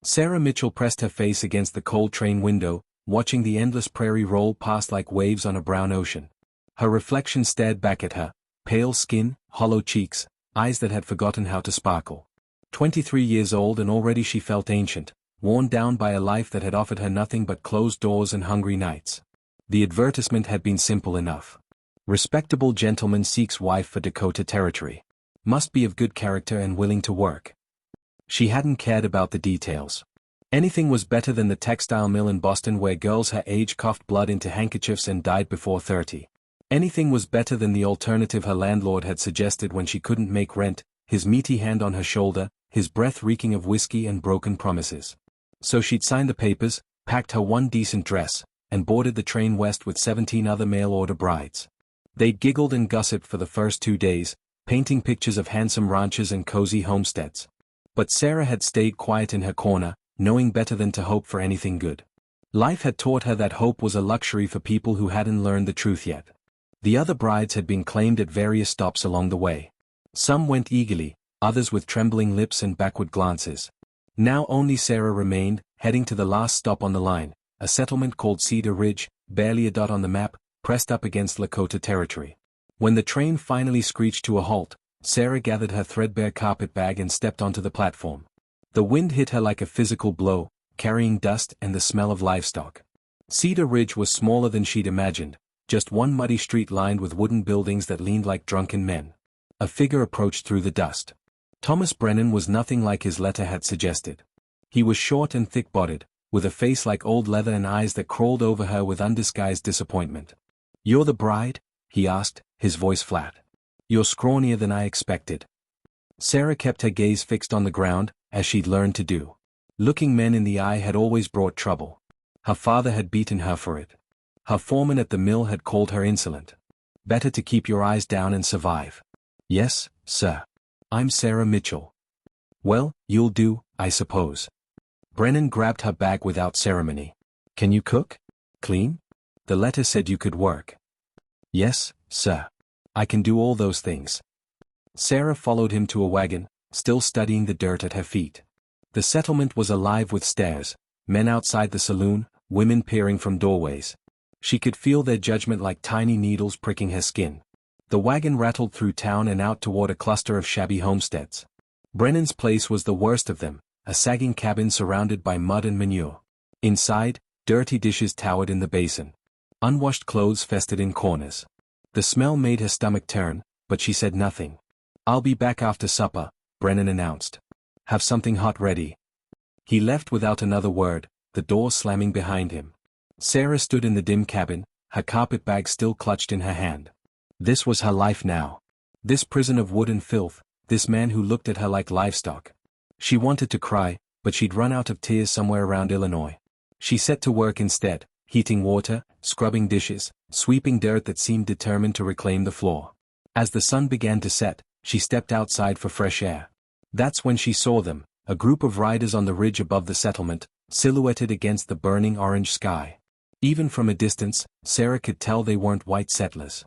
Sarah Mitchell pressed her face against the cold train window, watching the endless prairie roll past like waves on a brown ocean. Her reflection stared back at her, pale skin, hollow cheeks, eyes that had forgotten how to sparkle. 23 years old and already she felt ancient, worn down by a life that had offered her nothing but closed doors and hungry nights. The advertisement had been simple enough. Respectable gentleman seeks wife for Dakota Territory. Must be of good character and willing to work. She hadn't cared about the details. Anything was better than the textile mill in Boston where girls her age coughed blood into handkerchiefs and died before 30. Anything was better than the alternative her landlord had suggested when she couldn't make rent, his meaty hand on her shoulder, his breath reeking of whiskey and broken promises. So she'd signed the papers, packed her one decent dress, and boarded the train west with 17 other mail-order brides. They'd giggled and gossiped for the first 2 days, painting pictures of handsome ranches and cozy homesteads. But Sarah had stayed quiet in her corner, knowing better than to hope for anything good. Life had taught her that hope was a luxury for people who hadn't learned the truth yet. The other brides had been claimed at various stops along the way. Some went eagerly, others with trembling lips and backward glances. Now only Sarah remained, heading to the last stop on the line, a settlement called Cedar Ridge, barely a dot on the map, pressed up against Lakota Territory. When the train finally screeched to a halt, Sarah gathered her threadbare carpet bag and stepped onto the platform. The wind hit her like a physical blow, carrying dust and the smell of livestock. Cedar Ridge was smaller than she'd imagined, just one muddy street lined with wooden buildings that leaned like drunken men. A figure approached through the dust. Thomas Brennan was nothing like his letter had suggested. He was short and thick-bodied, with a face like old leather and eyes that crawled over her with undisguised disappointment. "You're the bride?" he asked, his voice flat. "You're scrawnier than I expected." Sarah kept her gaze fixed on the ground, as she'd learned to do. Looking men in the eye had always brought trouble. Her father had beaten her for it. Her foreman at the mill had called her insolent. Better to keep your eyes down and survive. "Yes, sir. I'm Sarah Mitchell." "Well, you'll do, I suppose." Brennan grabbed her bag without ceremony. "Can you cook? Clean? The letter said you could work." "Yes, sir. I can do all those things." Sarah followed him to a wagon, still studying the dirt at her feet. The settlement was alive with stares, men outside the saloon, women peering from doorways. She could feel their judgment like tiny needles pricking her skin. The wagon rattled through town and out toward a cluster of shabby homesteads. Brennan's place was the worst of them, a sagging cabin surrounded by mud and manure. Inside, dirty dishes towered in the basin. Unwashed clothes festered in corners. The smell made her stomach turn, but she said nothing. "I'll be back after supper," Brennan announced. "Have something hot ready." He left without another word, the door slamming behind him. Sarah stood in the dim cabin, her carpet bag still clutched in her hand. This was her life now. This prison of wood and filth, this man who looked at her like livestock. She wanted to cry, but she'd run out of tears somewhere around Illinois. She set to work instead, heating water, scrubbing dishes, sweeping dirt that seemed determined to reclaim the floor. As the sun began to set, she stepped outside for fresh air. That's when she saw them, a group of riders on the ridge above the settlement, silhouetted against the burning orange sky. Even from a distance, Sarah could tell they weren't white settlers.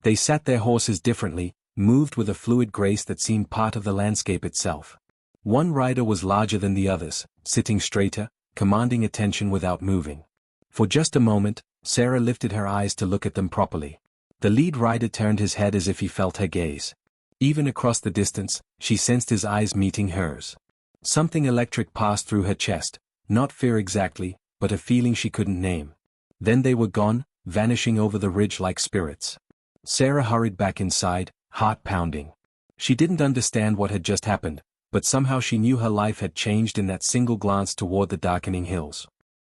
They sat their horses differently, moved with a fluid grace that seemed part of the landscape itself. One rider was larger than the others, sitting straighter, commanding attention without moving. For just a moment, Sarah lifted her eyes to look at them properly. The lead rider turned his head as if he felt her gaze. Even across the distance, she sensed his eyes meeting hers. Something electric passed through her chest, not fear exactly, but a feeling she couldn't name. Then they were gone, vanishing over the ridge like spirits. Sarah hurried back inside, heart pounding. She didn't understand what had just happened, but somehow she knew her life had changed in that single glance toward the darkening hills.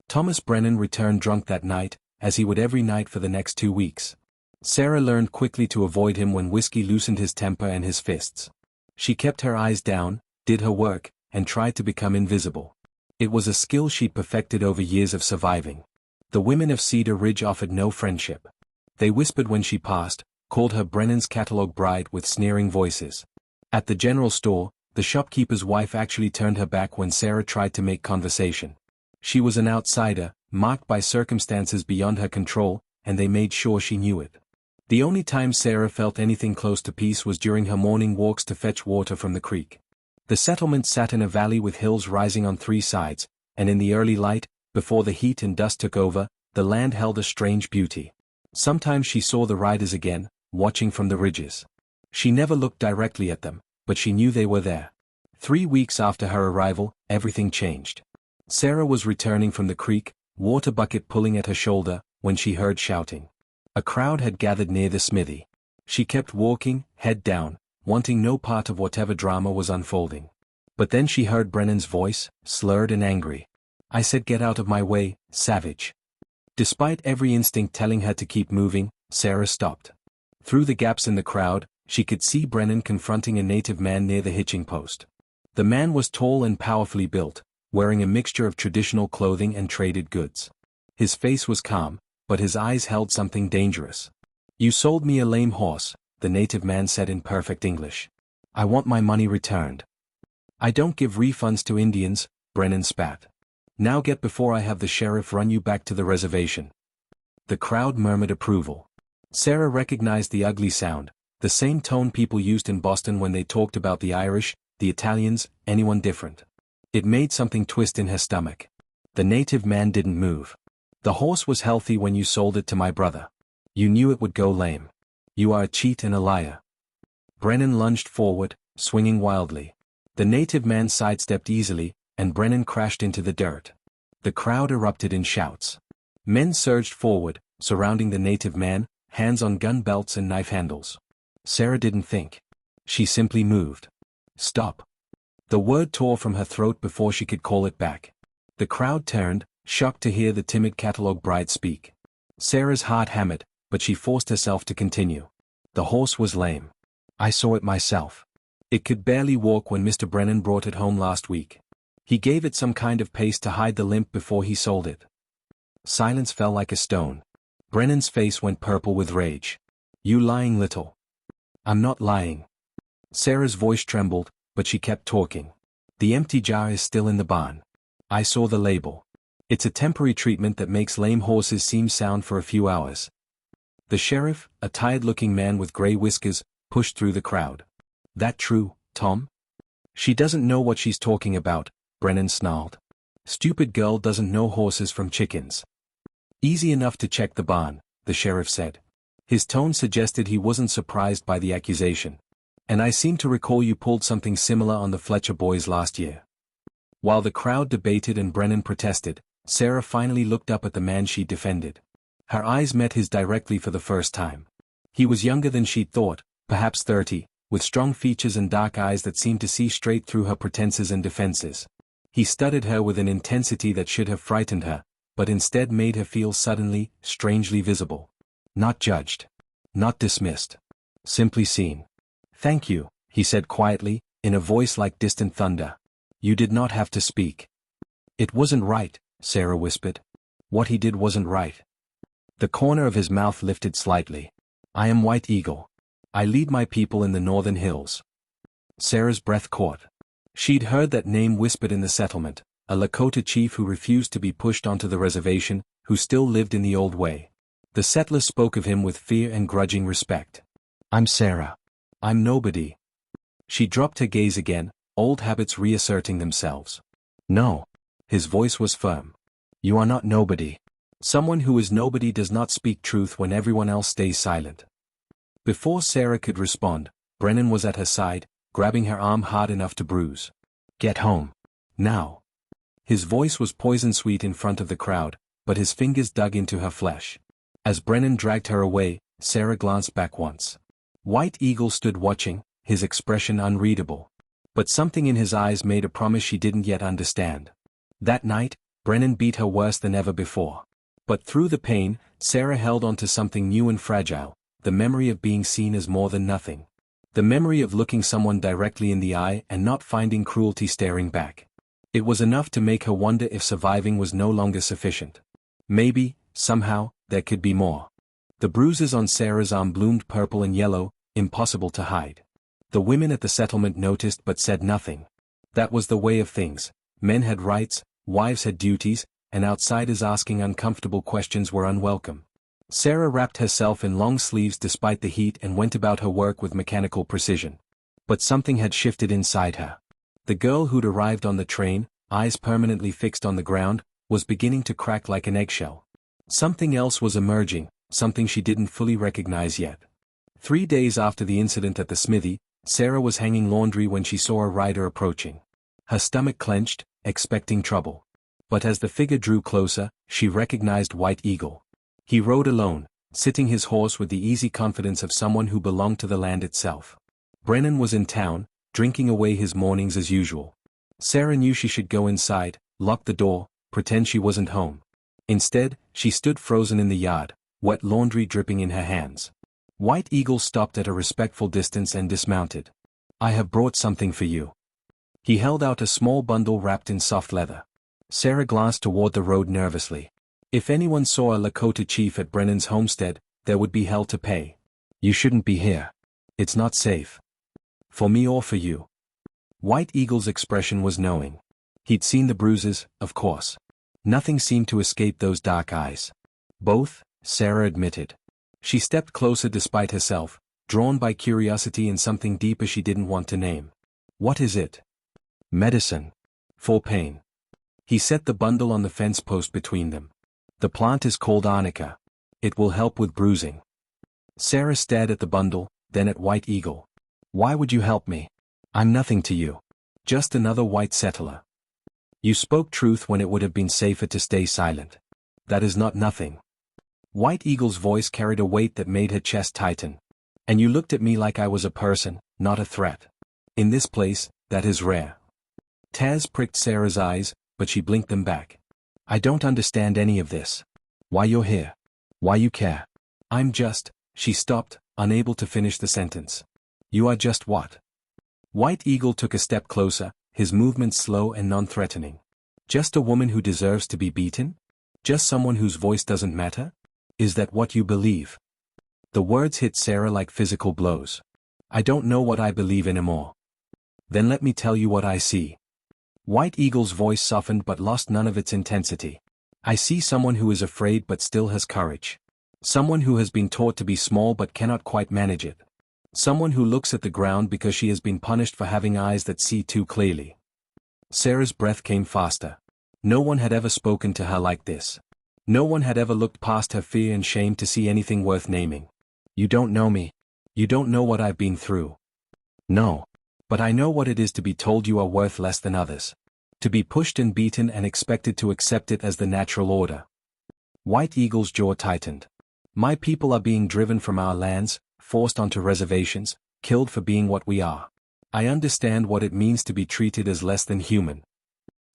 Thomas Brennan returned drunk that night, as he would every night for the next 2 weeks. Sarah learned quickly to avoid him when whiskey loosened his temper and his fists. She kept her eyes down, did her work, and tried to become invisible. It was a skill she'd perfected over years of surviving. The women of Cedar Ridge offered no friendship. They whispered when she passed, called her Brennan's catalog bride with sneering voices. At the general store, the shopkeeper's wife actually turned her back when Sarah tried to make conversation. She was an outsider, marked by circumstances beyond her control, and they made sure she knew it. The only time Sarah felt anything close to peace was during her morning walks to fetch water from the creek. The settlement sat in a valley with hills rising on 3 sides, and in the early light, before the heat and dust took over, the land held a strange beauty. Sometimes she saw the riders again, watching from the ridges. She never looked directly at them, but she knew they were there. 3 weeks after her arrival, everything changed. Sarah was returning from the creek, water bucket pulling at her shoulder, when she heard shouting. A crowd had gathered near the smithy. She kept walking, head down, wanting no part of whatever drama was unfolding. But then she heard Brennan's voice, slurred and angry. "I said get out of my way, savage." Despite every instinct telling her to keep moving, Sarah stopped. Through the gaps in the crowd, she could see Brennan confronting a native man near the hitching post. The man was tall and powerfully built, wearing a mixture of traditional clothing and traded goods. His face was calm, but his eyes held something dangerous. "You sold me a lame horse," the native man said in perfect English. "I want my money returned." "I don't give refunds to Indians," Brennan spat. "Now get before I have the sheriff run you back to the reservation." The crowd murmured approval. Sarah recognized the ugly sound, the same tone people used in Boston when they talked about the Irish, the Italians, anyone different. It made something twist in her stomach. The native man didn't move. "The horse was healthy when you sold it to my brother. You knew it would go lame. You are a cheat and a liar." Brennan lunged forward, swinging wildly. The native man sidestepped easily, and Brennan crashed into the dirt. The crowd erupted in shouts. Men surged forward, surrounding the native man, hands on gun belts and knife handles. Sarah didn't think. She simply moved. "Stop." The word tore from her throat before she could call it back. The crowd turned, shocked to hear the timid catalog bride speak. Sarah's heart hammered, but she forced herself to continue. "The horse was lame. I saw it myself. It could barely walk when Mr. Brennan brought it home last week. He gave it some kind of paste to hide the limp before he sold it." Silence fell like a stone. Brennan's face went purple with rage. "You lying little." "I'm not lying." Sarah's voice trembled, but she kept talking. "The empty jar is still in the barn. I saw the label. It's a temporary treatment that makes lame horses seem sound for a few hours." The sheriff, a tired-looking man with gray whiskers, pushed through the crowd. "That true, Tom?" "She doesn't know what she's talking about," Brennan snarled. "Stupid girl doesn't know horses from chickens." "Easy enough to check the barn," the sheriff said. His tone suggested he wasn't surprised by the accusation. "And I seem to recall you pulled something similar on the Fletcher boys last year." While the crowd debated and Brennan protested, Sarah finally looked up at the man she defended. Her eyes met his directly for the first time. He was younger than she'd thought, perhaps 30, with strong features and dark eyes that seemed to see straight through her pretenses and defenses. He studied her with an intensity that should have frightened her, but instead made her feel suddenly, strangely visible. Not judged. Not dismissed. Simply seen. "Thank you," he said quietly, in a voice like distant thunder. "You did not have to speak." "It wasn't right," Sarah whispered. "What he did wasn't right." The corner of his mouth lifted slightly. "I am White Eagle. I lead my people in the northern hills." Sarah's breath caught. She'd heard that name whispered in the settlement, a Lakota chief who refused to be pushed onto the reservation, who still lived in the old way. The settlers spoke of him with fear and grudging respect. "I'm Sarah. I'm nobody." She dropped her gaze again, old habits reasserting themselves. "No." His voice was firm. "You are not nobody. Someone who is nobody does not speak truth when everyone else stays silent." Before Sarah could respond, Brennan was at her side, grabbing her arm hard enough to bruise. "Get home. Now." His voice was poison-sweet in front of the crowd, but his fingers dug into her flesh. As Brennan dragged her away, Sarah glanced back once. White Eagle stood watching, his expression unreadable. But something in his eyes made a promise she didn't yet understand. That night, Brennan beat her worse than ever before. But through the pain, Sarah held on to something new and fragile, the memory of being seen as more than nothing. The memory of looking someone directly in the eye and not finding cruelty staring back. It was enough to make her wonder if surviving was no longer sufficient. Maybe, somehow, there could be more. The bruises on Sarah's arm bloomed purple and yellow, impossible to hide. The women at the settlement noticed but said nothing. That was the way of things. Men had rights, wives had duties, and outsiders asking uncomfortable questions were unwelcome. Sarah wrapped herself in long sleeves despite the heat and went about her work with mechanical precision. But something had shifted inside her. The girl who'd arrived on the train, eyes permanently fixed on the ground, was beginning to crack like an eggshell. Something else was emerging, something she didn't fully recognize yet. 3 days after the incident at the smithy, Sarah was hanging laundry when she saw a rider approaching. Her stomach clenched, expecting trouble. But as the figure drew closer, she recognized White Eagle. He rode alone, sitting his horse with the easy confidence of someone who belonged to the land itself. Brennan was in town, drinking away his mornings as usual. Sarah knew she should go inside, lock the door, pretend she wasn't home. Instead, she stood frozen in the yard, wet laundry dripping in her hands. White Eagle stopped at a respectful distance and dismounted. "I have brought something for you." He held out a small bundle wrapped in soft leather. Sarah glanced toward the road nervously. If anyone saw a Lakota chief at Brennan's homestead, there would be hell to pay. "You shouldn't be here. It's not safe. For me or for you." White Eagle's expression was knowing. He'd seen the bruises, of course. Nothing seemed to escape those dark eyes. "Both," Sarah admitted. She stepped closer despite herself, drawn by curiosity and something deeper she didn't want to name. "What is it?" "Medicine. For pain." He set the bundle on the fence post between them. "The plant is called arnica. It will help with bruising." Sarah stared at the bundle, then at White Eagle. "Why would you help me? I'm nothing to you. Just another white settler." "You spoke truth when it would have been safer to stay silent. That is not nothing." White Eagle's voice carried a weight that made her chest tighten. "And you looked at me like I was a person, not a threat. In this place, that is rare." Taz pricked Sarah's eyes, but she blinked them back. "I don't understand any of this. Why you're here? Why you care?" "I'm just..." She stopped, unable to finish the sentence. "You are just what?" White Eagle took a step closer, his movements slow and non-threatening. "Just a woman who deserves to be beaten? Just someone whose voice doesn't matter? Is that what you believe?" The words hit Sarah like physical blows. "I don't know what I believe anymore." "Then let me tell you what I see." White Eagle's voice softened but lost none of its intensity. "I see someone who is afraid but still has courage. Someone who has been taught to be small but cannot quite manage it. Someone who looks at the ground because she has been punished for having eyes that see too clearly." Sarah's breath came faster. No one had ever spoken to her like this. No one had ever looked past her fear and shame to see anything worth naming. "You don't know me. You don't know what I've been through." "No. But I know what it is to be told you are worth less than others. To be pushed and beaten and expected to accept it as the natural order." White Eagle's jaw tightened. "My people are being driven from our lands, forced onto reservations, killed for being what we are. I understand what it means to be treated as less than human."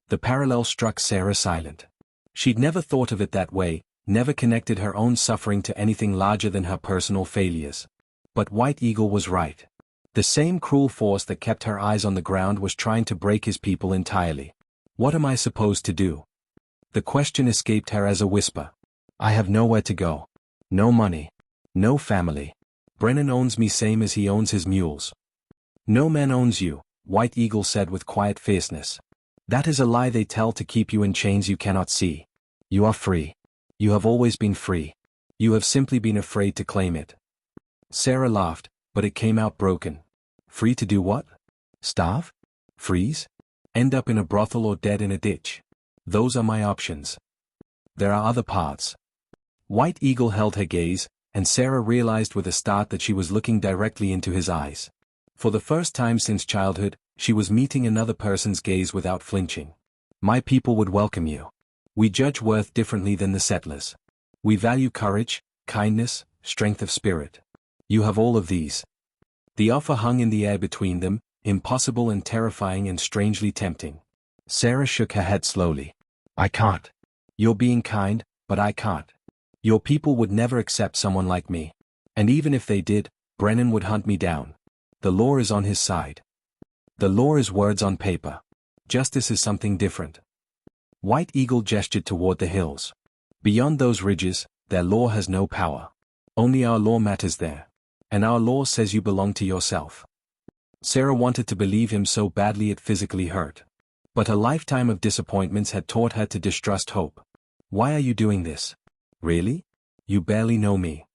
The parallel struck Sarah silent. She'd never thought of it that way, never connected her own suffering to anything larger than her personal failures. But White Eagle was right. The same cruel force that kept her eyes on the ground was trying to break his people entirely. "What am I supposed to do?" The question escaped her as a whisper. "I have nowhere to go. No money. No family. Brennan owns me same as he owns his mules." "No man owns you," White Eagle said with quiet fierceness. "That is a lie they tell to keep you in chains you cannot see. You are free. You have always been free. You have simply been afraid to claim it." Sarah laughed, but it came out broken. "Free to do what? Starve? Freeze? End up in a brothel or dead in a ditch? Those are my options. There are other paths." White Eagle held her gaze, and Sarah realized with a start that she was looking directly into his eyes. For the first time since childhood, she was meeting another person's gaze without flinching. "My people would welcome you. We judge worth differently than the settlers. We value courage, kindness, strength of spirit. You have all of these." The offer hung in the air between them, impossible and terrifying and strangely tempting. Sarah shook her head slowly. "I can't. You're being kind, but I can't. Your people would never accept someone like me. And even if they did, Brennan would hunt me down. The law is on his side. The law is words on paper. Justice is something different." White Eagle gestured toward the hills. "Beyond those ridges, their law has no power. Only our law matters there. And our law says you belong to yourself." Sarah wanted to believe him so badly it physically hurt. But a lifetime of disappointments had taught her to distrust hope. "Why are you doing this? Really? You barely know me."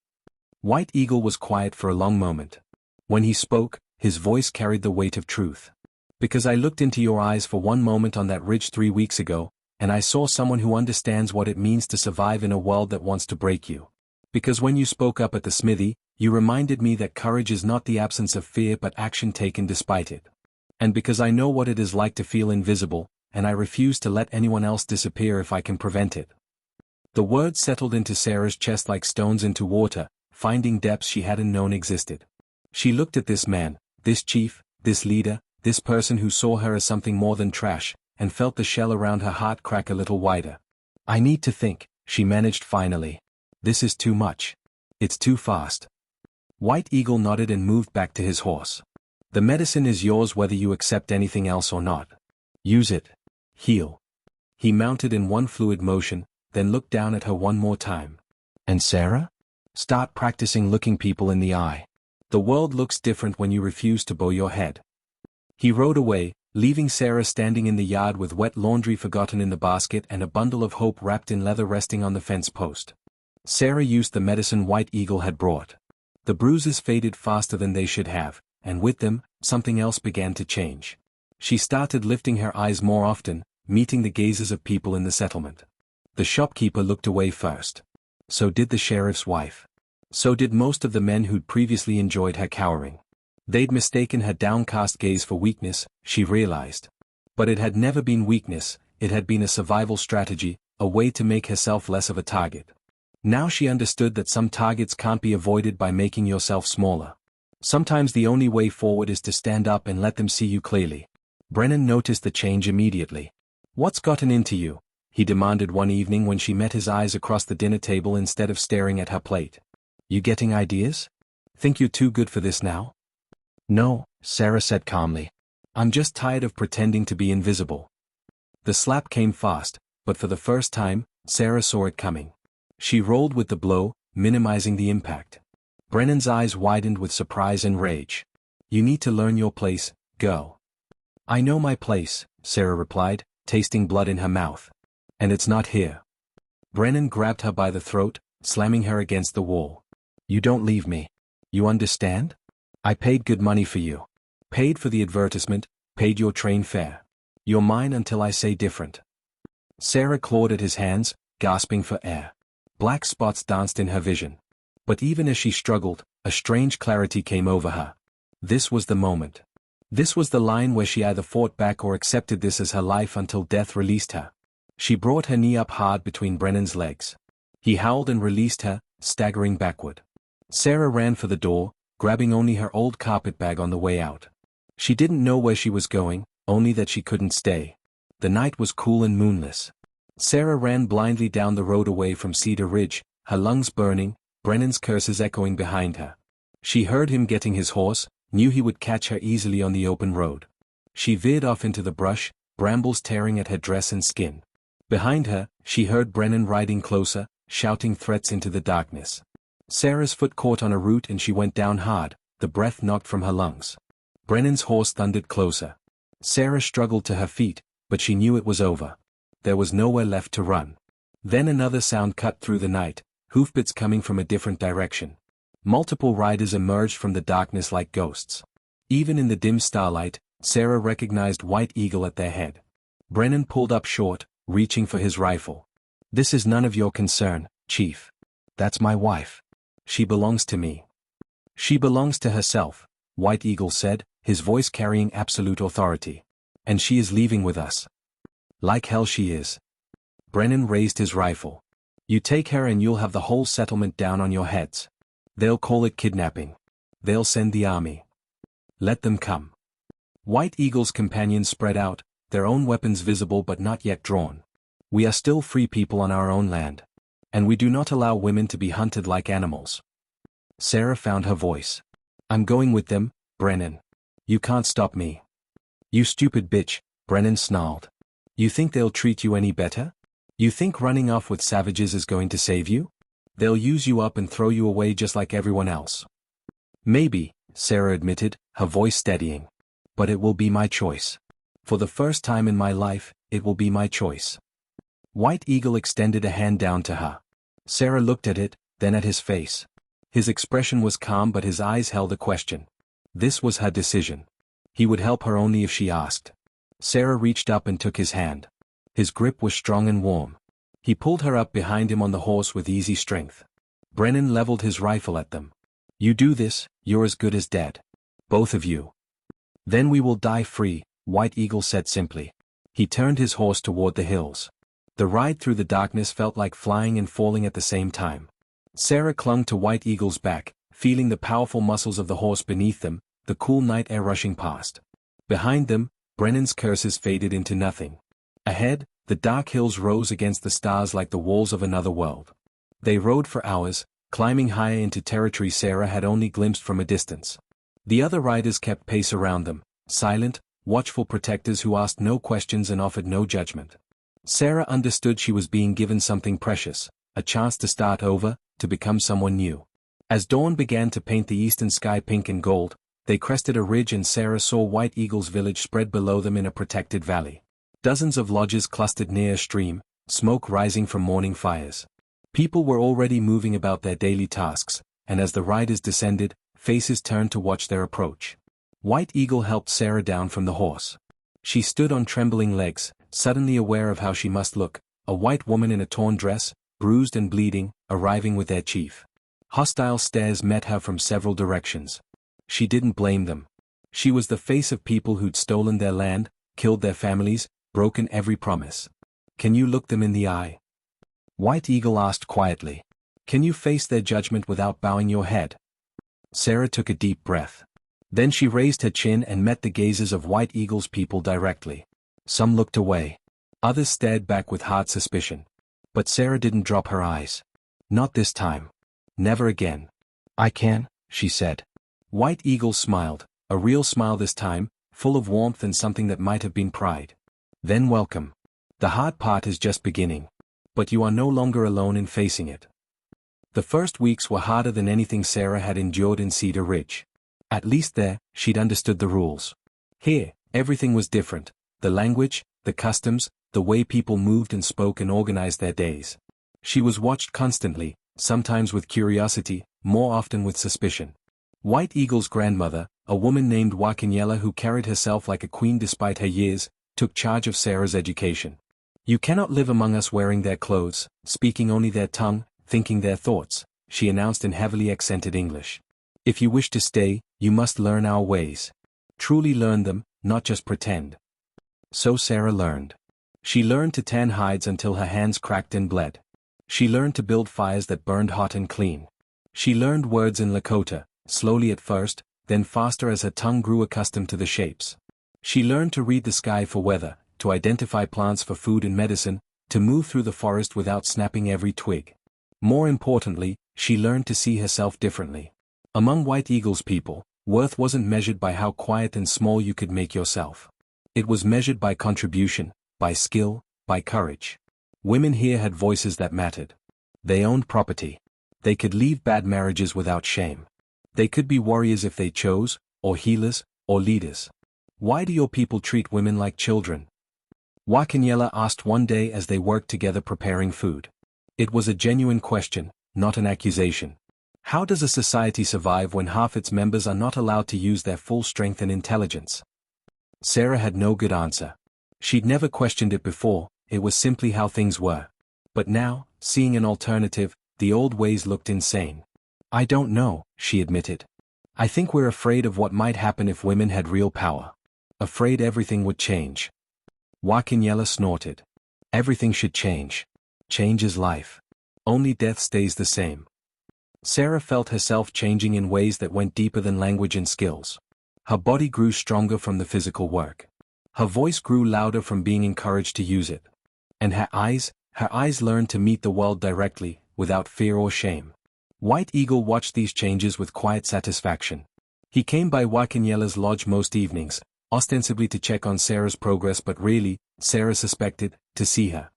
White Eagle was quiet for a long moment. When he spoke, his voice carried the weight of truth. Because I looked into your eyes for one moment on that ridge 3 weeks ago, and I saw someone who understands what it means to survive in a world that wants to break you. Because when you spoke up at the smithy, you reminded me that courage is not the absence of fear but action taken despite it. And because I know what it is like to feel invisible, and I refuse to let anyone else disappear if I can prevent it. The words settled into Sarah's chest like stones into water, finding depths she hadn't known existed. She looked at this man, this chief, this leader, this person who saw her as something more than trash, and felt the shell around her heart crack a little wider. I need to think, she managed finally. This is too much. It's too fast. White Eagle nodded and moved back to his horse. The medicine is yours whether you accept anything else or not. Use it. Heal. He mounted in one fluid motion, then looked down at her one more time. And Sarah? Start practicing looking people in the eye. The world looks different when you refuse to bow your head. He rode away, leaving Sarah standing in the yard with wet laundry forgotten in the basket and a bundle of hope wrapped in leather resting on the fence post. Sarah used the medicine White Eagle had brought. The bruises faded faster than they should have, and with them, something else began to change. She started lifting her eyes more often, meeting the gazes of people in the settlement. The shopkeeper looked away first. So did the sheriff's wife. So did most of the men who'd previously enjoyed her cowering. They'd mistaken her downcast gaze for weakness, she realized. But it had never been weakness, it had been a survival strategy, a way to make herself less of a target. Now she understood that some targets can't be avoided by making yourself smaller. Sometimes the only way forward is to stand up and let them see you clearly. Brennan noticed the change immediately. What's gotten into you? He demanded one evening when she met his eyes across the dinner table instead of staring at her plate. You getting ideas? Think you're too good for this now? No, Sarah said calmly. I'm just tired of pretending to be invisible. The slap came fast, but for the first time, Sarah saw it coming. She rolled with the blow, minimizing the impact. Brennan's eyes widened with surprise and rage. You need to learn your place, girl. I know my place, Sarah replied, tasting blood in her mouth. And it's not here. Brennan grabbed her by the throat, slamming her against the wall. You don't leave me. You understand? I paid good money for you. Paid for the advertisement, paid your train fare. You're mine until I say different. Sarah clawed at his hands, gasping for air. Black spots danced in her vision. But even as she struggled, a strange clarity came over her. This was the moment. This was the line where she either fought back or accepted this as her life until death released her. She brought her knee up hard between Brennan's legs. He howled and released her, staggering backward. Sarah ran for the door, grabbing only her old carpetbag on the way out. She didn't know where she was going, only that she couldn't stay. The night was cool and moonless. Sarah ran blindly down the road away from Cedar Ridge, her lungs burning, Brennan's curses echoing behind her. She heard him getting his horse, knew he would catch her easily on the open road. She veered off into the brush, brambles tearing at her dress and skin. Behind her, she heard Brennan riding closer, shouting threats into the darkness. Sarah's foot caught on a root and she went down hard, the breath knocked from her lungs. Brennan's horse thundered closer. Sarah struggled to her feet, but she knew it was over. There was nowhere left to run. Then another sound cut through the night, hoofbeats coming from a different direction. Multiple riders emerged from the darkness like ghosts. Even in the dim starlight, Sarah recognized White Eagle at their head. Brennan pulled up short, reaching for his rifle. This is none of your concern, Chief. That's my wife. She belongs to me. She belongs to herself, White Eagle said, his voice carrying absolute authority. And she is leaving with us. Like hell she is. Brennan raised his rifle. You take her and you'll have the whole settlement down on your heads. They'll call it kidnapping. They'll send the army. Let them come. White Eagle's companions spread out, their own weapons visible but not yet drawn. We are still free people on our own land. And we do not allow women to be hunted like animals. Sarah found her voice. I'm going with them, Brennan. You can't stop me. You stupid bitch, Brennan snarled. You think they'll treat you any better? You think running off with savages is going to save you? They'll use you up and throw you away just like everyone else. Maybe, Sarah admitted, her voice steadying. But it will be my choice. For the first time in my life, it will be my choice. White Eagle extended a hand down to her. Sarah looked at it, then at his face. His expression was calm but his eyes held a question. This was her decision. He would help her only if she asked. Sarah reached up and took his hand. His grip was strong and warm. He pulled her up behind him on the horse with easy strength. Brennan leveled his rifle at them. You do this, you're as good as dead. Both of you. Then we will die free, White Eagle said simply. He turned his horse toward the hills. The ride through the darkness felt like flying and falling at the same time. Sarah clung to White Eagle's back, feeling the powerful muscles of the horse beneath them, the cool night air rushing past. Behind them, Brennan's curses faded into nothing. Ahead, the dark hills rose against the stars like the walls of another world. They rode for hours, climbing higher into territory Sarah had only glimpsed from a distance. The other riders kept pace around them, silent, watchful protectors who asked no questions and offered no judgment. Sarah understood she was being given something precious, a chance to start over, to become someone new. As dawn began to paint the eastern sky pink and gold, they crested a ridge and Sarah saw White Eagle's village spread below them in a protected valley. Dozens of lodges clustered near a stream, smoke rising from morning fires. People were already moving about their daily tasks, and as the riders descended, faces turned to watch their approach. White Eagle helped Sarah down from the horse. She stood on trembling legs, suddenly aware of how she must look, a white woman in a torn dress, bruised and bleeding, arriving with their chief. Hostile stares met her from several directions. She didn't blame them. She was the face of people who'd stolen their land, killed their families, broken every promise. Can you look them in the eye? White Eagle asked quietly. Can you face their judgment without bowing your head? Sarah took a deep breath. Then she raised her chin and met the gazes of White Eagle's people directly. Some looked away. Others stared back with hard suspicion. But Sarah didn't drop her eyes. Not this time. Never again. I can, she said. White Eagle smiled, a real smile this time, full of warmth and something that might have been pride. Then welcome. The hard part is just beginning. But you are no longer alone in facing it. The first weeks were harder than anything Sarah had endured in Cedar Ridge. At least there, she'd understood the rules. Here, everything was different. The language, the customs, the way people moved and spoke and organized their days. She was watched constantly, sometimes with curiosity, more often with suspicion. White Eagle's grandmother, a woman named Wakanyela who carried herself like a queen despite her years, took charge of Sarah's education. You cannot live among us wearing their clothes, speaking only their tongue, thinking their thoughts, she announced in heavily accented English. If you wish to stay, you must learn our ways. Truly learn them, not just pretend. So Sarah learned. She learned to tan hides until her hands cracked and bled. She learned to build fires that burned hot and clean. She learned words in Lakota, slowly at first, then faster as her tongue grew accustomed to the shapes. She learned to read the sky for weather, to identify plants for food and medicine, to move through the forest without snapping every twig. More importantly, she learned to see herself differently. Among White Eagle's people, worth wasn't measured by how quiet and small you could make yourself. It was measured by contribution, by skill, by courage. Women here had voices that mattered. They owned property. They could leave bad marriages without shame. They could be warriors if they chose, or healers, or leaders. Why do your people treat women like children? Wakanyela asked one day as they worked together preparing food. It was a genuine question, not an accusation. How does a society survive when half its members are not allowed to use their full strength and intelligence? Sarah had no good answer. She'd never questioned it before, it was simply how things were. But now, seeing an alternative, the old ways looked insane. I don't know, she admitted. I think we're afraid of what might happen if women had real power. Afraid everything would change. Wakanyela snorted. Everything should change. Change is life. Only death stays the same. Sarah felt herself changing in ways that went deeper than language and skills. Her body grew stronger from the physical work. Her voice grew louder from being encouraged to use it. And her eyes learned to meet the world directly, without fear or shame. White Eagle watched these changes with quiet satisfaction. He came by Wakanyela's lodge most evenings, ostensibly to check on Sarah's progress but really, Sarah suspected, to see her.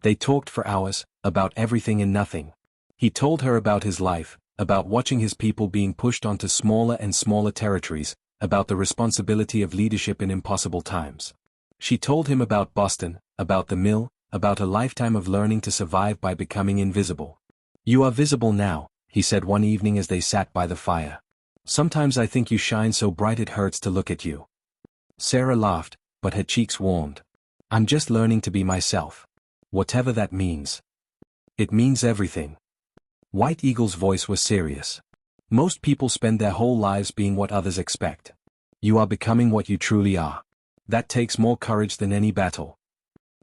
They talked for hours, about everything and nothing. He told her about his life, about watching his people being pushed onto smaller and smaller territories, about the responsibility of leadership in impossible times. She told him about Boston, about the mill, about a lifetime of learning to survive by becoming invisible. You are visible now, he said one evening as they sat by the fire. Sometimes I think you shine so bright it hurts to look at you. Sarah laughed, but her cheeks warmed. I'm just learning to be myself. Whatever that means. It means everything. White Eagle's voice was serious. Most people spend their whole lives being what others expect. You are becoming what you truly are. That takes more courage than any battle.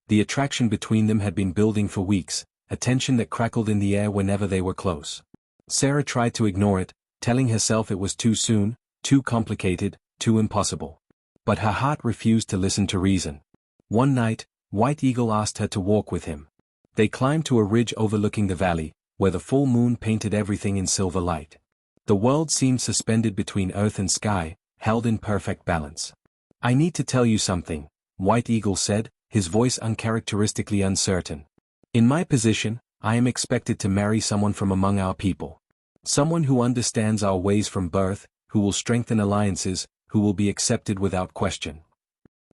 The attraction between them had been building for weeks, a tension that crackled in the air whenever they were close. Sarah tried to ignore it, telling herself it was too soon, too complicated, too impossible. But her heart refused to listen to reason. One night, White Eagle asked her to walk with him. They climbed to a ridge overlooking the valley, where the full moon painted everything in silver light. The world seemed suspended between earth and sky, held in perfect balance. I need to tell you something, White Eagle said, his voice uncharacteristically uncertain. In my position, I am expected to marry someone from among our people. Someone who understands our ways from birth, who will strengthen alliances, who will be accepted without question.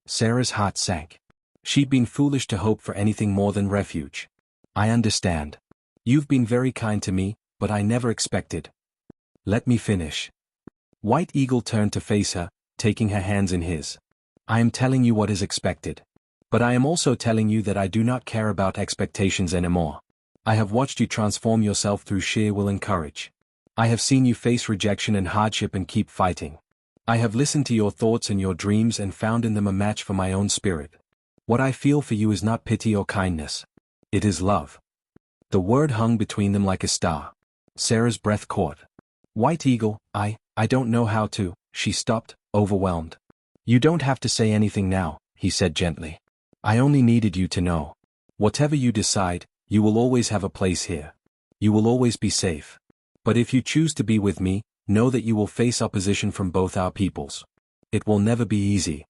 Sarah's heart sank. She'd been foolish to hope for anything more than refuge. I understand. You've been very kind to me, but I never expected. Let me finish. White Eagle turned to face her, taking her hands in his. I am telling you what is expected. But I am also telling you that I do not care about expectations anymore. I have watched you transform yourself through sheer will and courage. I have seen you face rejection and hardship and keep fighting. I have listened to your thoughts and your dreams and found in them a match for my own spirit. What I feel for you is not pity or kindness. It is love. The word hung between them like a star. Sarah's breath caught. White Eagle, I don't know how to, she stopped, overwhelmed. You don't have to say anything now, he said gently. I only needed you to know. Whatever you decide, you will always have a place here. You will always be safe. But if you choose to be with me, know that you will face opposition from both our peoples. It will never be easy.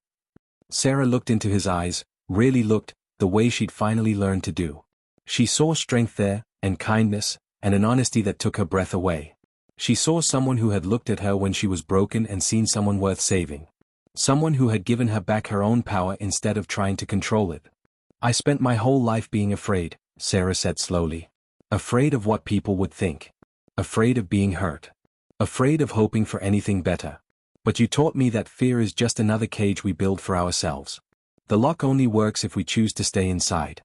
Sarah looked into his eyes, really looked, the way she'd finally learned to do. She saw strength there, and kindness, and an honesty that took her breath away. She saw someone who had looked at her when she was broken and seen someone worth saving. Someone who had given her back her own power instead of trying to control it. I spent my whole life being afraid, Sarah said slowly. Afraid of what people would think. Afraid of being hurt. Afraid of hoping for anything better. But you taught me that fear is just another cage we build for ourselves. The lock only works if we choose to stay inside.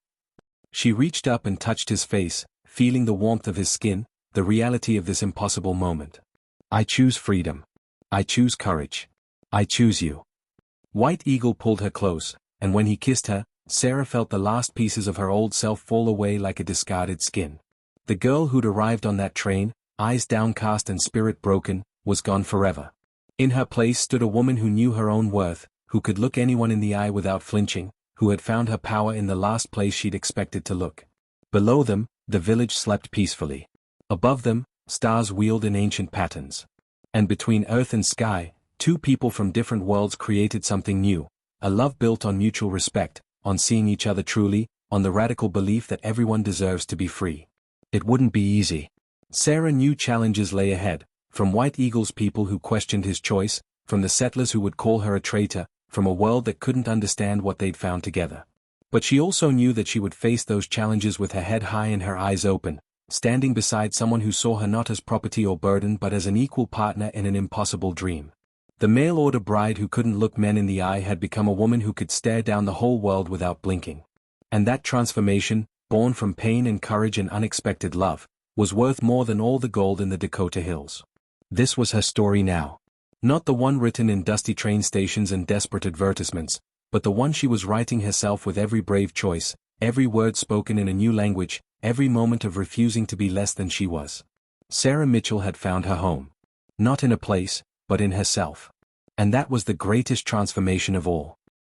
She reached up and touched his face, feeling the warmth of his skin, the reality of this impossible moment. I choose freedom. I choose courage. I choose you. White Eagle pulled her close, and when he kissed her, Sarah felt the last pieces of her old self fall away like a discarded skin. The girl who'd arrived on that train, eyes downcast and spirit broken, was gone forever. In her place stood a woman who knew her own worth, who could look anyone in the eye without flinching, who had found her power in the last place she'd expected to look. Below them, the village slept peacefully. Above them, stars wheeled in ancient patterns. And between earth and sky, two people from different worlds created something new, a love built on mutual respect, on seeing each other truly, on the radical belief that everyone deserves to be free. It wouldn't be easy. Sarah knew challenges lay ahead, from White Eagle's people who questioned his choice, from the settlers who would call her a traitor, from a world that couldn't understand what they'd found together. But she also knew that she would face those challenges with her head high and her eyes open, standing beside someone who saw her not as property or burden but as an equal partner in an impossible dream. The mail-order bride who couldn't look men in the eye had become a woman who could stare down the whole world without blinking. And that transformation, born from pain and courage and unexpected love, was worth more than all the gold in the Dakota hills. This was her story now. Not the one written in dusty train stations and desperate advertisements, but the one she was writing herself with every brave choice, every word spoken in a new language, every moment of refusing to be less than she was. Sarah Mitchell had found her home. Not in a place, but in herself. And that was the greatest transformation of all.